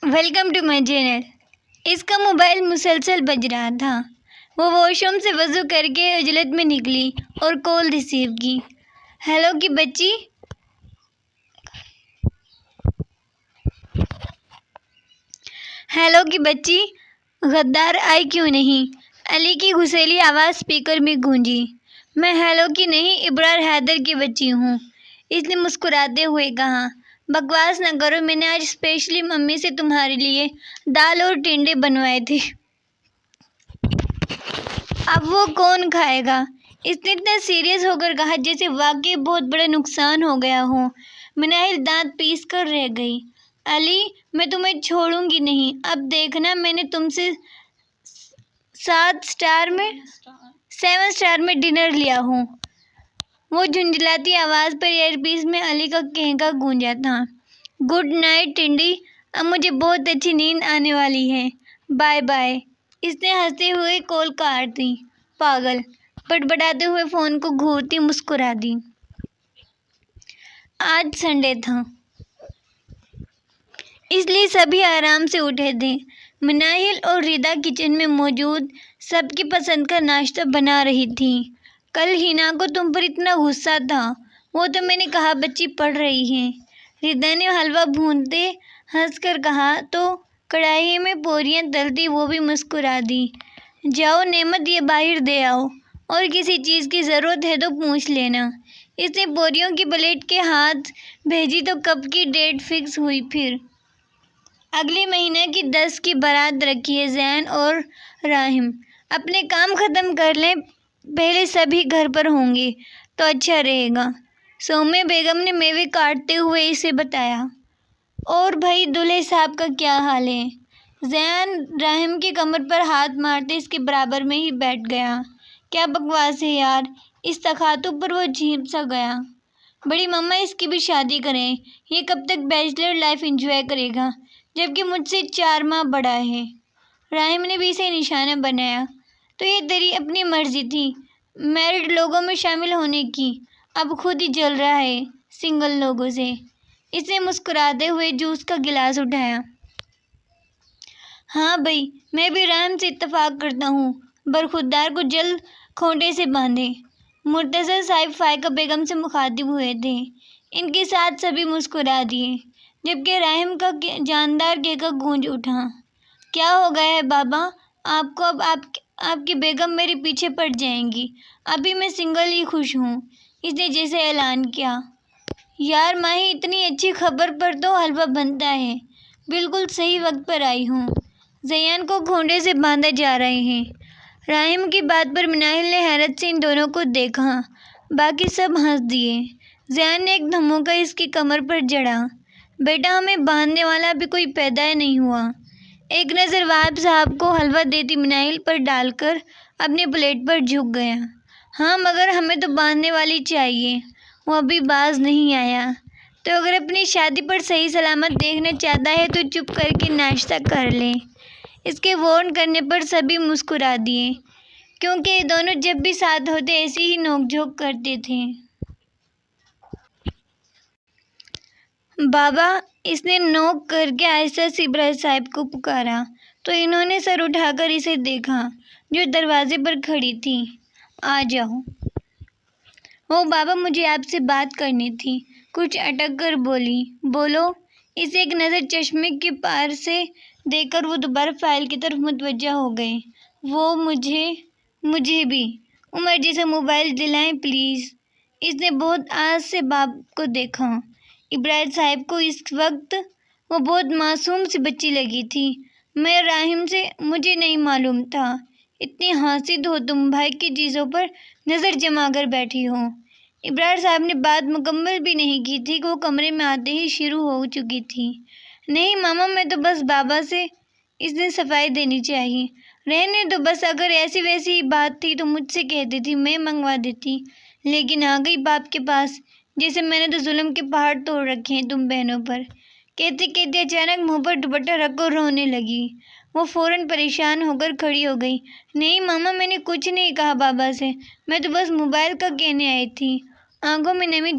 Welcome to my channel. इसका mobile मुसलसल बज रहा था। वो वॉशरूम से वज़ू करके उजलत में निकली और कॉल रिसीव की। हेलो की बच्ची, हेलो की बच्ची, गद्दार आई क्यों नहीं? अली की गुस्सैली आवाज़ स्पीकर में गूंजी। मैं हेलो की नहीं, इब्रार हैदर की बच्ची हूँ, इसने मुस्कुराते हुए कहा। बकवास न करो, मैंने आज स्पेशली मम्मी से तुम्हारे लिए दाल और टिंडे बनवाए थे। अब वो कौन खाएगा? इसने इतना सीरियस होकर कहा जैसे वाकई बहुत बड़ा नुकसान हो गया हो। मिनाहिल दांत पीस कर रह गई। अली, मैं तुम्हें छोड़ूंगी नहीं। अब देखना, मैंने तुमसे 7 स्टार में डिनर लिया हूँ। वो झुंझलाती आवाज़ पर ईयरपीस में अली का कहका गूंजा था। गुड नाइट टिंडी, अब मुझे बहुत अच्छी नींद आने वाली है। Bye bye. इसने हंसते हुए कॉल काट दी। पागल, बड़बड़ाते हुए फ़ोन को घूरती मुस्कुरा दी। आज संडे था, इसलिए सभी आराम से उठे थे। मिनाहिल और रिदा किचन में मौजूद सबकी पसंद का नाश्ता बना रही थी। कल हिना को तुम पर इतना गुस्सा था, वो तो मैंने कहा बच्ची पढ़ रही है। रिदा ने हलवा भूनते हंसकर कहा तो कढ़ाई में पोरियां तलती वो भी मुस्कुरा दी। जाओ नेमत, ये बाहर दे आओ, और किसी चीज़ की ज़रूरत है तो पूछ लेना। इसने पोरियों की प्लेट के हाथ भेजी तो कब की डेट फिक्स हुई। फिर अगले महीने की 10 की बारात रखी है। जैन और राहिम अपने काम ख़त्म कर लें, पहले सभी घर पर होंगे तो अच्छा रहेगा। सौम्या बेगम ने मेवे काटते हुए इसे बताया। और भाई दूल्हे साहब का क्या हाल है? जैन राहिम की कमर पर हाथ मारते इसके बराबर में ही बैठ गया। क्या बकवास है यार, इस तखातु पर वो झीप सा गया। बड़ी मम्मा, इसकी भी शादी करें, ये कब तक बैचलर लाइफ एंजॉय करेगा, जबकि मुझसे 4 माह बड़ा है। राहिम ने भी इसे निशाना बनाया। तो ये तेरी अपनी मर्जी थी मैरिड लोगों में शामिल होने की, अब खुद ही जल रहा है सिंगल लोगों से। इसने मुस्कुराते हुए जूस का गिलास उठाया। हाँ भाई, मैं भी राहिम से इत्तेफाक करता हूँ, बरखुरदार को जल्द खोंटे से बांधे। मुर्तज़ा साहिब फायका बेगम से मुखातिब हुए थे। इनके साथ सभी मुस्कुरा दिए, जबकि राहिम का जानदार कहका गूंज उठा। क्या हो गया है बाबा आपको? अब आपकी बेगम मेरे पीछे पड़ जाएंगी। अभी मैं सिंगल ही खुश हूँ, इसने जैसे ऐलान किया। यार माही, इतनी अच्छी खबर पर तो हलवा बनता है। बिल्कुल सही वक्त पर आई हूँ। जयान को घोंडे से बांधा जा रहे हैं। राहिम की बात पर मिनाहिल ने हैरत से इन दोनों को देखा। बाकी सब हंस दिए। जयान ने एक धमोका इसकी कमर पर जड़ा। बेटा, हमें बांधने वाला अभी कोई पैदा नहीं हुआ। एक नज़र वाहिब साहब को हलवा देती मिनाहिल पर डालकर अपनी प्लेट पर झुक गया। हाँ, मगर हमें तो बांधने वाली चाहिए, वो अभी बाज नहीं आया। तो अगर अपनी शादी पर सही सलामत देखना चाहता है तो चुप करके नाश्ता कर ले। इसके वार्न करने पर सभी मुस्कुरा दिए, क्योंकि ये दोनों जब भी साथ होते ऐसी ही नोकझोंक करते थे। बाबा, इसने नोक करके आहिस्ता से इब्राहिम साहब को पुकारा तो इन्होंने सर उठाकर इसे देखा, जो दरवाजे पर खड़ी थी। आ जाओ। ओ बाबा, मुझे आपसे बात करनी थी, कुछ अटक कर बोली। बोलो। इसे एक नज़र चश्मे के पार से देखकर वो दोबारा फाइल की तरफ मुतवज्जा हो गए। वो मुझे भी उमर जैसा मोबाइल दिलाएं प्लीज़। इसने बहुत आस से बाप को देखा। इब्राहिम साहब को इस वक्त वो बहुत मासूम सी बच्ची लगी थी। मैं राहिम से मुझे नहीं मालूम था इतनी हासिद हो तुम, भाई की चीज़ों पर नज़र जमा कर बैठी हो। इब्राहिम साहब ने बात मुकम्मल भी नहीं की थी कि वो कमरे में आते ही शुरू हो चुकी थी। नहीं मामा, मैं तो बस बाबा से इसने सफाई देनी चाहिए। रहने दो बस, अगर ऐसी वैसी बात थी तो मुझसे कहती थी, मैं मंगवा देती। लेकिन आ गई बाप के पास, जैसे मैंने तो जुल्म के पहाड़ तोड़ रखे हैं तुम बहनों पर। कहते कहते अचानक मुँह पर दुपट्टा रखकर रोने लगी। वो फ़ौरन परेशान होकर खड़ी हो गई। नहीं मामा, मैंने कुछ नहीं कहा बाबा से, मैं तो बस मोबाइल का कहने आई थी। आंखों में नमी